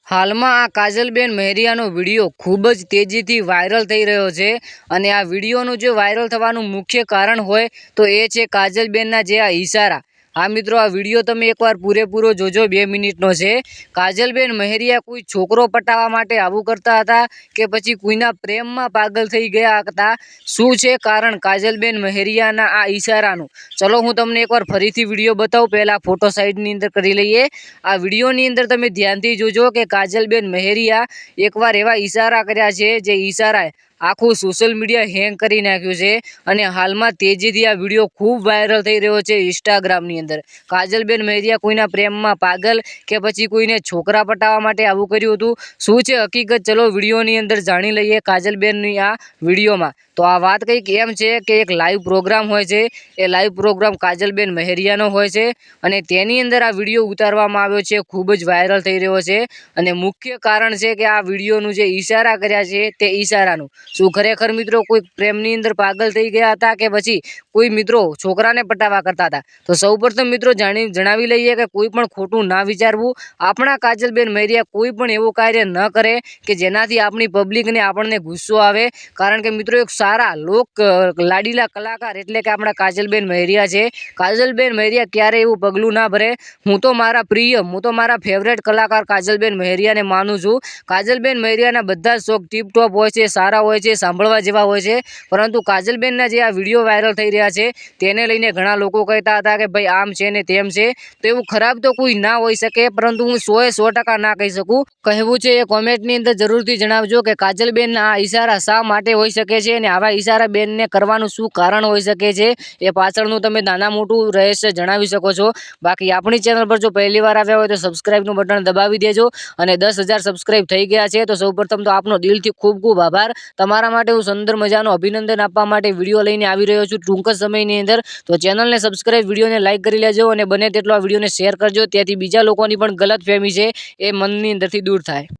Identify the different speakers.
Speaker 1: હાલમાં આ કાજલબેન મહેરિયાનો વિડીયો ખૂબ જ તેજીથી વાયરલ થઈ રહ્યો છે અને આ વિડીયોનું જે વાયરલ થવાનું મુખ્ય કારણ હોય તો એ છે કાજલબેનના જે આ ઈશારા। હા મિત્રો, આ વિડીયો તમે એકવાર પૂરેપૂરો જોજો, 2 મિનિટનો છે। કાજલબેન મહેરિયા કોઈ છોકરો પટાવવા માટે આવું કરતા હતા કે પછી કોઈના પ્રેમમાં પાગલ થઈ ગયા હતા? શું છે કારણ કાજલબેન મહેરિયાના આ ઈશારાનું? ચલો હું તમને એકવાર ફરીથી વિડીયો બતાવું। પહેલાં ફોટો સાઈડની અંદર કરી લઈએ। આ વિડીયોની અંદર તમે ધ્યાનથી જોજો કે કાજલબેન મહેરિયા એકવાર એવા ઈશારા કર્યા છે જે ઈશારા આખું સોશિયલ મીડિયા હેંગ કરી નાખ્યું છે અને હાલમાં તેજીથી આ વિડીયો ખૂબ વાયરલ થઈ રહ્યો છે ઇન્સ્ટાગ્રામની અંદર। કાજલબેન મહેરિયા કોઈના પ્રેમમાં પાગલ કે પછી કોઈને છોકરા પટાવવા માટે આવું કર્યું હતું? શું છે હકીકત? ચલો વિડીયોની અંદર જાણી લઈએ કાજલબેનની આ વિડીયોમાં। તો આ વાત કંઈક એમ છે કે એક લાઈવ પ્રોગ્રામ હોય છે, એ લાઈવ પ્રોગ્રામ કાજલબેન મહેરિયાનો હોય છે અને તેની અંદર આ વિડીયો ઉતારવામાં આવ્યો છે, ખૂબ જ વાયરલ થઈ રહ્યો છે અને મુખ્ય કારણ છે કે આ વિડીયોનું જે ઈશારા કર્યા છે તે ઈશારાનું। શું ખરેખર મિત્રો કોઈ પ્રેમની અંદર પાગલ થઈ ગયા હતા કે પછી કોઈ મિત્રો છોકરાને પટાવવા કરતા હતા? તો સૌપ્રથમ મિત્રો જણાવી લઈએ કે કોઈ પણ ખોટું ના વિચારવું। આપણા કાજલબેન મહેરિયા કોઈ પણ એવું કાર્ય ન કરે કે જેનાથી આપણી પબ્લિકને આપણને ગુસ્સો આવે, કારણ કે મિત્રો એક સારા લોક લાડીલા કલાકાર એટલે કે આપણા કાજલબેન મહેરિયા છે। કાજલબેન મહેરિયા ક્યારે એવું પગલું ના ભરે। હું તો મારા ફેવરેટ કલાકાર કાજલબેન મહેરિયાને માનું છું। કાજલબેન મહેરિયાના બધા જ શોખ ટીપટોપ હોય છે, સારા હોય છે, સાંભળવા જેવા હોય છે, પરંતુ કાજલબેનના જે આ વિડીયો વાયરલ થઈ રહ્યા છે તેને લઈને ઘણા લોકો કહેતા હતા કે ભાઈ આમ છે ને તેમ છે। તો એવું ખરાબ તો કોઈ ના હોઈ શકે, પરંતુ હું 100% ના કહી શકું। કહેવું છે એ કોમેન્ટની અંદર જરૂરથી જણાવજો કે કાજલબેનના આ ઈશારા શા માટે હોઈ શકે છે અને આવા ઈશારા બેનને કરવાનું શું કારણ હોઈ શકે છે, એ પાછળનું તમે નાના મોટું રહસ્ય જણાવી શકો છો। બાકી આપણી ચેનલ પર જો પહેલી વાર આવ્યા હોય તો સબસ્ક્રાઇબનું બટન દબાવી દેજો અને 10,000 સબસ્ક્રાઇબ થઈ ગયા છે તો સૌપ્રથમ તો આપનો દિલથી ખૂબ ખૂબ આભાર। તમારા માટે હું સુંદર મજાનો અભિનંદન આપવા માટે વિડીયો લઈને આવી રહ્યો છું ટૂંક જ સમયની અંદર। તો ચેનલને સબસ્ક્રાઇબ, વિડીયોને લાઇક કરી લેજો અને બને તેટલો આ વિડીયોને શેર કરજો, તેથી બીજા લોકોની પણ ગલતફહેમી છે એ મનની અંદરથી દૂર થાય।